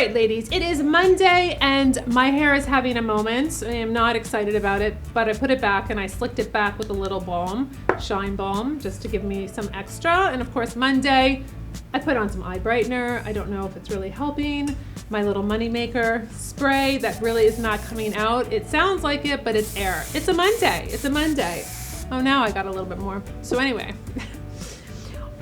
right, ladies, it is Monday and my hair is having a moment. I am not excited about it, but I put it back and I slicked it back with a little balm, Shine Balm, just to give me some extra. And of course, Monday, I put on some eye brightener. I don't know if it's really helping. My little moneymaker spray that really is not coming out. It sounds like it, but it's air. It's a Monday. It's a Monday. Oh, now I got a little bit more. So anyway.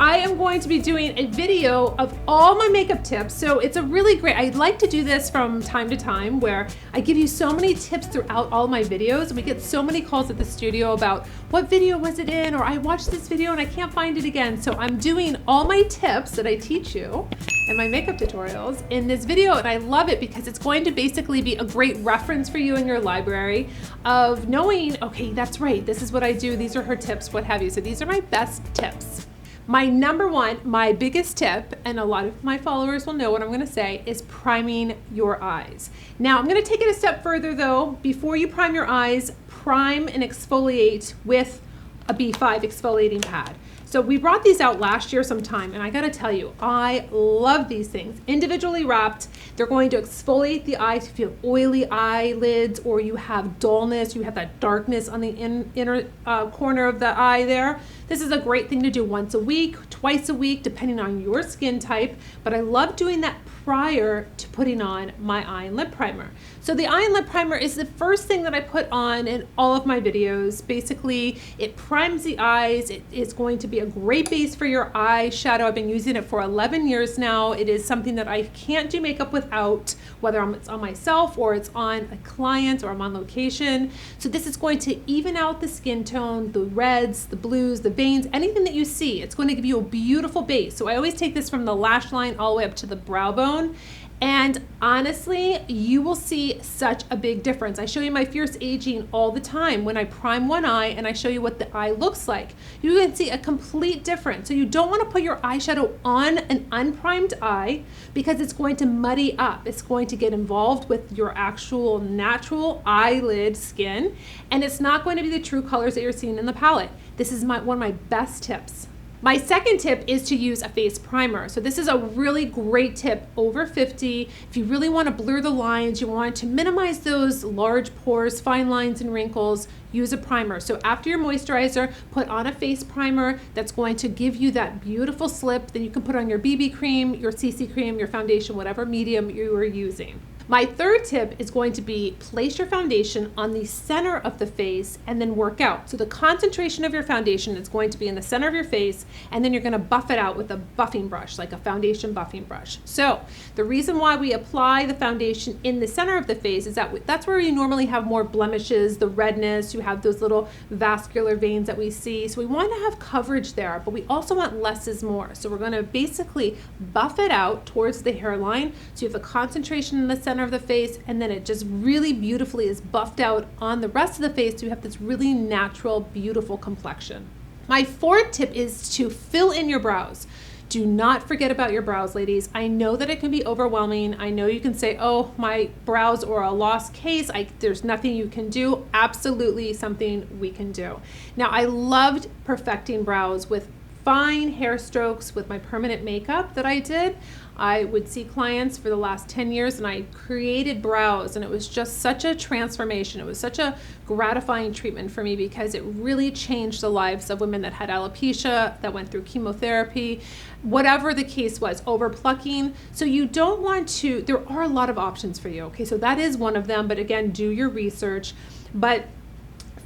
I am going to be doing a video of all my makeup tips. So it's a really great, I like to do this from time to time where I give you so many tips throughout all my videos. And we get so many calls at the studio about what video was it in, or I watched this video and I can't find it again. So I'm doing all my tips that I teach you and my makeup tutorials in this video. And I love it because it's going to basically be a great reference for you in your library of knowing, okay, that's right, this is what I do. These are her tips, what have you. So these are my best tips. My number one, my biggest tip, and a lot of my followers will know what I'm gonna say, is priming your eyes. Now, I'm gonna take it a step further though. Before you prime your eyes, prime and exfoliate with a B5 exfoliating pad. So we brought these out last year sometime, and I gotta tell you, I love these things. Individually wrapped, they're going to exfoliate the eyes if you have oily eyelids or you have dullness, you have that darkness on the inner corner of the eye there. This is a great thing to do once a week, twice a week, depending on your skin type, but I love doing that prior to putting on my eye and lip primer. So the eye and lip primer is the first thing that I put on in all of my videos. Basically, it primes the eyes. It is going to be a great base for your eyeshadow. I've been using it for 11 years now. It is something that I can't do makeup without, whether it's on myself or it's on a client or I'm on location. So this is going to even out the skin tone, the reds, the blues, the veins, anything that you see. It's going to give you a beautiful base. So I always take this from the lash line all the way up to the brow bone. And honestly, you will see such a big difference. I show you my fierce aging all the time when I prime one eye and I show you what the eye looks like. You can see a complete difference. So you don't want to put your eyeshadow on an unprimed eye because it's going to muddy up. It's going to get involved with your actual natural eyelid skin, and it's not going to be the true colors that you're seeing in the palette. This is one of my best tips. My second tip is to use a face primer. So this is a really great tip over 50. If you really want to blur the lines, you want to minimize those large pores, fine lines and wrinkles, use a primer. So after your moisturizer, put on a face primer that's going to give you that beautiful slip. Then you can put on your BB cream, your CC cream, your foundation, whatever medium you are using. My third tip is going to be place your foundation on the center of the face and then work out. So the concentration of your foundation is going to be in the center of your face, and then you're going to buff it out with a buffing brush, like a foundation buffing brush. So the reason why we apply the foundation in the center of the face is that that's where you normally have more blemishes, the redness, you have those little vascular veins that we see. So we want to have coverage there, but we also want less is more. So we're going to basically buff it out towards the hairline. So you have a concentration in the center of the face, and then it just really beautifully is buffed out on the rest of the face, so you have this really natural, beautiful complexion. My fourth tip is to fill in your brows. Do not forget about your brows, ladies. I know that it can be overwhelming. I know you can say, oh, my brows are a lost case. There's nothing you can do. Absolutely something we can do. Now, I loved perfecting brows with fine hair strokes with my permanent makeup that I did. I would see clients for the last 10 years and I created brows, and it was just such a transformation. It was such a gratifying treatment for me because it really changed the lives of women that had alopecia, that went through chemotherapy, whatever the case was, over plucking. So you don't want to, there are a lot of options for you. Okay, so that is one of them, but again, do your research. But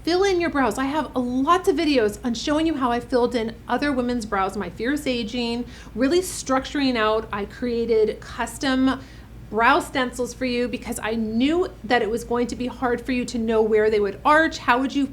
fill in your brows. I have lots of videos on showing you how I filled in other women's brows, my fierce aging, really structuring out. I created custom brow stencils for you because I knew that it was going to be hard for you to know where they would arch. How would you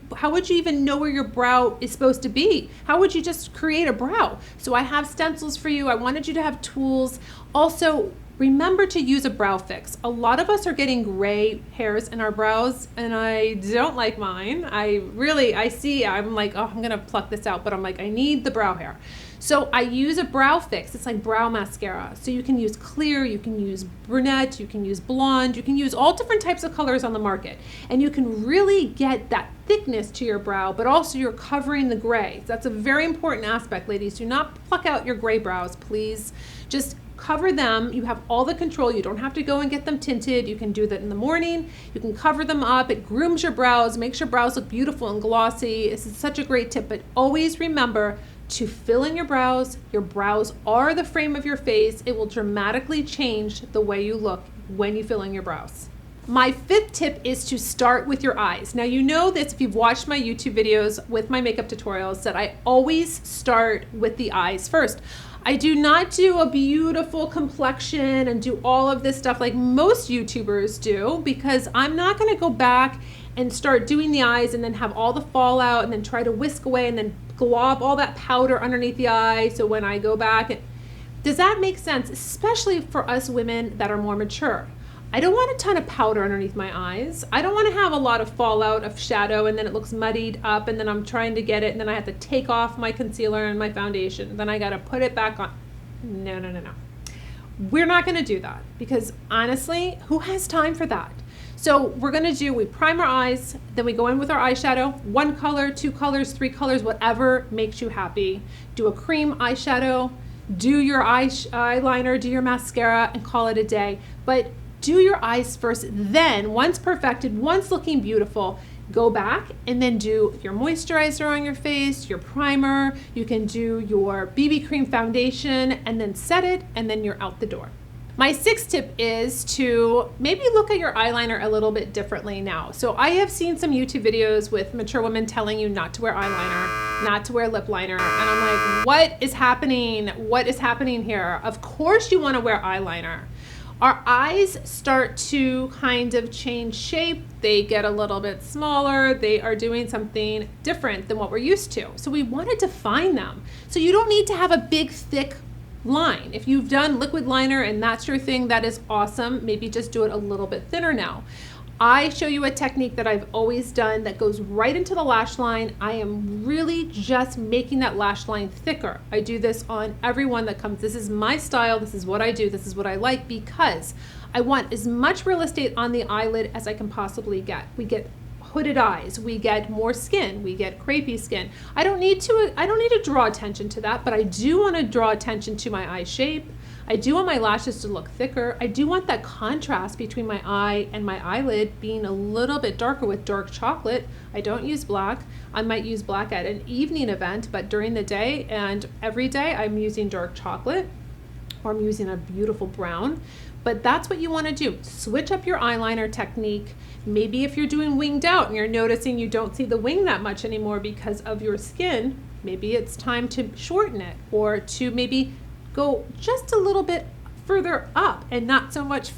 even know where your brow is supposed to be? How would you just create a brow? So I have stencils for you. I wanted you to have tools. Also, remember to use a brow fix. A lot of us are getting gray hairs in our brows, and I don't like mine. I'm like, oh, I'm gonna pluck this out, but I'm like, I need the brow hair. So I use a brow fix. It's like brow mascara. So you can use clear, you can use brunette, you can use blonde, you can use all different types of colors on the market. And you can really get that thickness to your brow, but also you're covering the gray. That's a very important aspect, ladies. Do not pluck out your gray brows, please. Just cover them, you have all the control. You don't have to go and get them tinted. You can do that in the morning. You can cover them up. It grooms your brows, makes your brows look beautiful and glossy. This is such a great tip, but always remember to fill in your brows. Your brows are the frame of your face. It will dramatically change the way you look when you fill in your brows. My fifth tip is to start with your eyes. Now, you know this if you've watched my YouTube videos with my makeup tutorials, that I always start with the eyes first. I do not do a beautiful complexion and do all of this stuff like most YouTubers do, because I'm not going to go back and start doing the eyes and then have all the fallout and then try to whisk away and then glob all that powder underneath the eye. So when I go back, does that make sense? Especially for us women that are more mature. I don't want a ton of powder underneath my eyes. I don't want to have a lot of fallout of shadow and then it looks muddied up and then I'm trying to get it and then I have to take off my concealer and my foundation. Then I got to put it back on. No. We're not going to do that because honestly, who has time for that? So we're going to do, we prime our eyes, then we go in with our eyeshadow, 1 color, 2 colors, 3 colors, whatever makes you happy. Do a cream eyeshadow, do your eyeliner, do your mascara and call it a day. But do your eyes first, then once perfected, once looking beautiful, go back and then do your moisturizer on your face, your primer, you can do your BB cream foundation and then set it and then you're out the door. My sixth tip is to maybe look at your eyeliner a little bit differently now. So I have seen some YouTube videos with mature women telling you not to wear eyeliner, not to wear lip liner. And I'm like, what is happening? What is happening here? Of course you want to wear eyeliner. Our eyes start to kind of change shape. They get a little bit smaller. They are doing something different than what we're used to. So we want to define them. So you don't need to have a big, thick line. If you've done liquid liner and that's your thing, that is awesome. Maybe just do it a little bit thinner now. I show you a technique that I've always done that goes right into the lash line. I am really just making that lash line thicker. I do this on everyone that comes. This is my style. This is what I do. This is what I like because I want as much real estate on the eyelid as I can possibly get. We get hooded eyes, we get more skin, we get crepey skin. I don't need to draw attention to that, but I do want to draw attention to my eye shape. I do want my lashes to look thicker. I do want that contrast between my eye and my eyelid being a little bit darker with dark chocolate. I don't use black. I might use black at an evening event, but during the day and every day I'm using dark chocolate or I'm using a beautiful brown. But that's what you want to do. Switch up your eyeliner technique. Maybe if you're doing winged out and you're noticing you don't see the wing that much anymore because of your skin, maybe it's time to shorten it or to maybe go just a little bit further up and not so much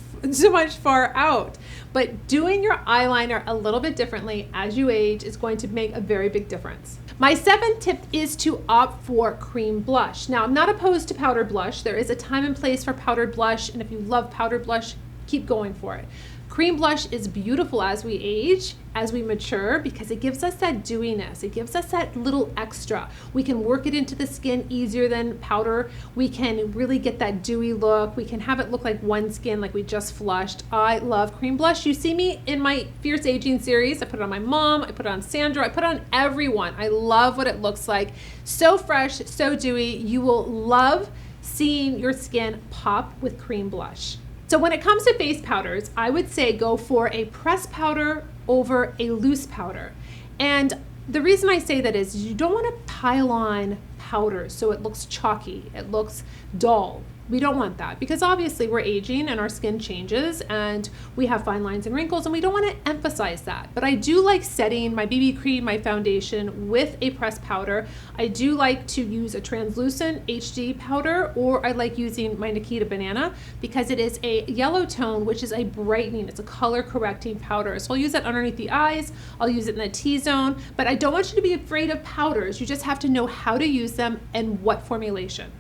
far out. But doing your eyeliner a little bit differently as you age is going to make a very big difference. My seventh tip is to opt for cream blush. Now, I'm not opposed to powdered blush. There is a time and place for powdered blush, and if you love powdered blush, keep going for it. Cream blush is beautiful as we age, as we mature, because it gives us that dewiness. It gives us that little extra. We can work it into the skin easier than powder. We can really get that dewy look. We can have it look like one skin, like we just flushed. I love cream blush. You see me in my Fierce Aging series. I put it on my mom, I put it on Sandra, I put it on everyone. I love what it looks like. So fresh, so dewy. You will love seeing your skin pop with cream blush. So when it comes to face powders, I would say go for a pressed powder over a loose powder. And the reason I say that is you don't want to pile on powder so it looks chalky, it looks dull. We don't want that because obviously we're aging and our skin changes and we have fine lines and wrinkles and we don't want to emphasize that. But I do like setting my BB cream, my foundation with a pressed powder. I do like to use a translucent HD powder, or I like using my Nikita Banana because it is a yellow tone, which is a brightening, it's a color correcting powder. So I'll use that underneath the eyes, I'll use it in the T-zone, but I don't want you to be afraid of powders. You just have to know how to use them and what formulation.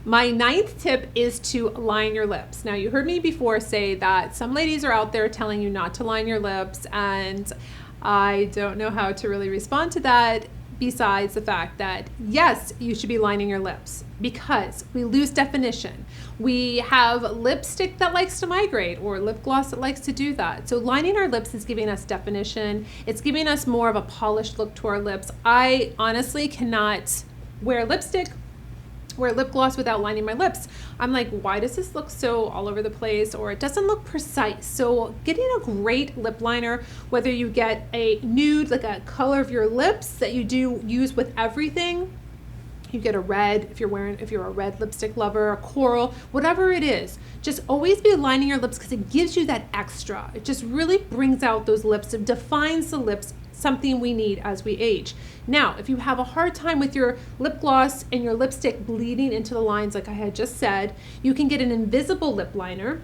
My ninth tip is to line your lips. Now, you heard me before say that some ladies are out there telling you not to line your lips, and I don't know how to really respond to that besides the fact that yes, you should be lining your lips because we lose definition. We have lipstick that likes to migrate or lip gloss that likes to do that. So lining our lips is giving us definition. It's giving us more of a polished look to our lips. I honestly cannot wear lipstick wear lip gloss without lining my lips. I'm like, why does this look so all over the place, or it doesn't look precise? So getting a great lip liner, whether you get a nude, like a color of your lips that you do use with everything, you get a red if you're a red lipstick lover, a coral, whatever it is, just always be lining your lips because it gives you that extra. It just really brings out those lips. It defines the lips, something we need as we age. Now, if you have a hard time with your lip gloss and your lipstick bleeding into the lines like I had just said, you can get an invisible lip liner.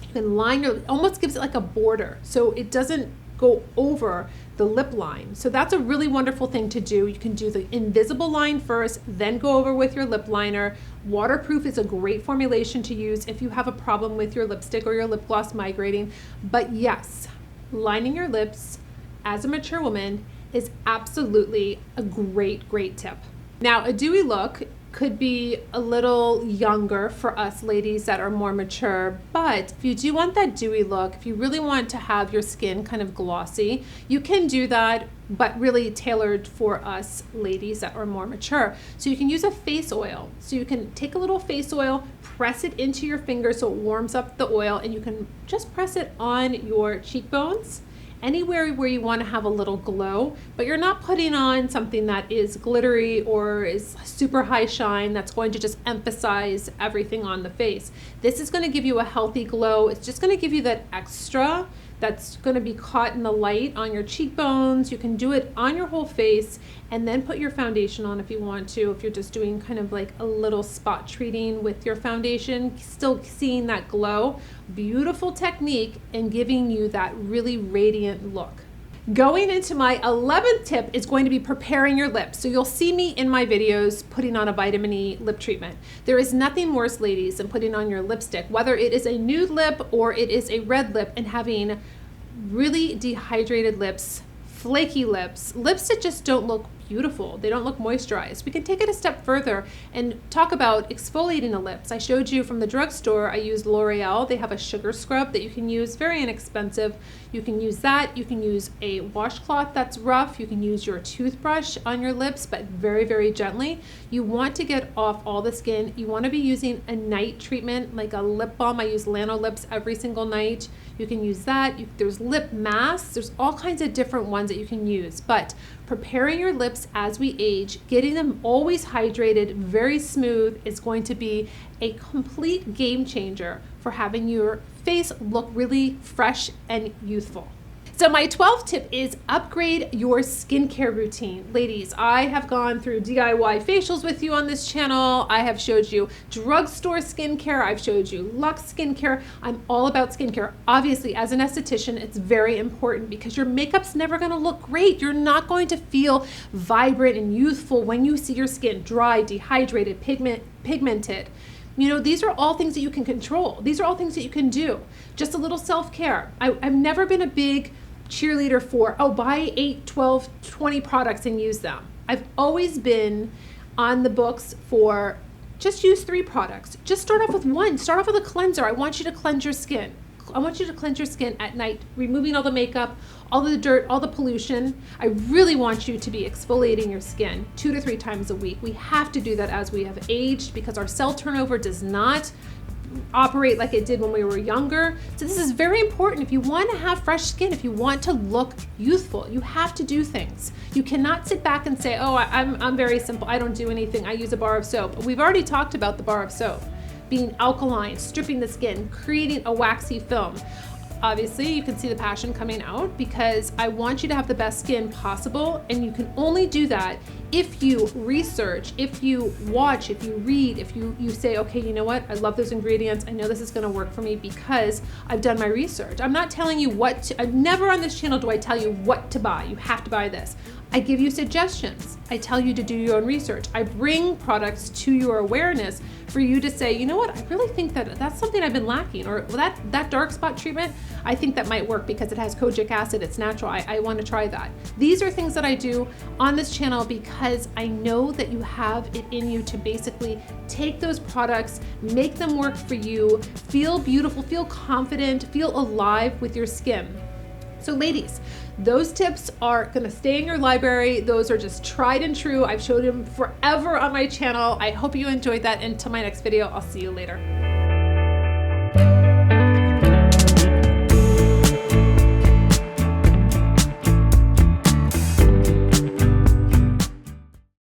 You can line your, almost gives it like a border so it doesn't go over the lip line. So that's a really wonderful thing to do. You can do the invisible line first, then go over with your lip liner. Waterproof is a great formulation to use if you have a problem with your lipstick or your lip gloss migrating. But yes, lining your lips as a mature woman is absolutely a great tip. Now, a dewy look could be a little younger for us ladies that are more mature, but if you do want that dewy look, if you really want to have your skin kind of glossy, you can do that, but really tailored for us ladies that are more mature. So you can use a face oil. So you can take a little face oil, press it into your finger so it warms up the oil, and you can just press it on your cheekbones, anywhere where you want to have a little glow, but you're not putting on something that is glittery or is super high shine that's going to just emphasize everything on the face. This is going to give you a healthy glow. It's just going to give you that extra that's going to be caught in the light on your cheekbones. You can do it on your whole face and then put your foundation on if you want to, if you're just doing kind of like a little spot treating with your foundation, still seeing that glow. Beautiful technique in giving you that really radiant look. Going into my 11th tip is going to be preparing your lips. So you'll see me in my videos putting on a vitamin E lip treatment. There is nothing worse, ladies, than putting on your lipstick, whether it is a nude lip or it is a red lip, and having really dehydrated lips, flaky lips, lips that just don't look beautiful. They don't look moisturized. We can take it a step further and talk about exfoliating the lips. I showed you from the drugstore, I used L'Oreal. They have a sugar scrub that you can use, very inexpensive. You can use that. You can use a washcloth that's rough. You can use your toothbrush on your lips, but very gently. You want to get off all the skin. You want to be using a night treatment, like a lip balm. I use Lano Lips every single night. You can use that. There's lip masks. There's all kinds of different ones that you can use, but preparing your lips as we age, getting them always hydrated, very smooth, is going to be a complete game changer for having your face look really fresh and youthful. So my 12th tip is upgrade your skincare routine. Ladies, I have gone through DIY facials with you on this channel. I have showed you drugstore skincare. I've showed you Luxe skincare. I'm all about skincare. Obviously, as an esthetician, it's very important because your makeup's never gonna look great. You're not going to feel vibrant and youthful when you see your skin dry, dehydrated, pigmented. You know, these are all things that you can control. These are all things that you can do. Just a little self-care. I've never been a big cheerleader for, oh, buy 8, 12, 20 products and use them. I've always been on the books for just use 3 products. Just start off with one. Start off with a cleanser. I want you to cleanse your skin. I want you to cleanse your skin at night, removing all the makeup, all the dirt, all the pollution. I really want you to be exfoliating your skin 2 to 3 times a week. We have to do that as we have aged because our cell turnover does not operate like it did when we were younger. So this is very important. If you want to have fresh skin, if you want to look youthful, you have to do things. You cannot sit back and say, oh, I'm very simple. I don't do anything. I use a bar of soap. We've already talked about the bar of soap being alkaline, stripping the skin, creating a waxy film. Obviously, you can see the passion coming out because I want you to have the best skin possible, and you can only do that if you research, if you watch, if you read, if you say, okay, you know what, I love those ingredients. I know this is gonna work for me because I've done my research. I'm not telling you what to, I've never on this channel do I tell you what to buy. You have to buy this. I give you suggestions. I tell you to do your own research. I bring products to your awareness for you to say, you know what, I really think that that's something I've been lacking, or that dark spot treatment, I think that might work because it has kojic acid, it's natural, I want to try that. These are things that I do on this channel because I know that you have it in you to basically take those products, make them work for you, feel beautiful, feel confident, feel alive with your skin. So ladies, those tips are gonna stay in your library. Those are just tried and true. I've showed them forever on my channel. I hope you enjoyed that. Until my next video, I'll see you later.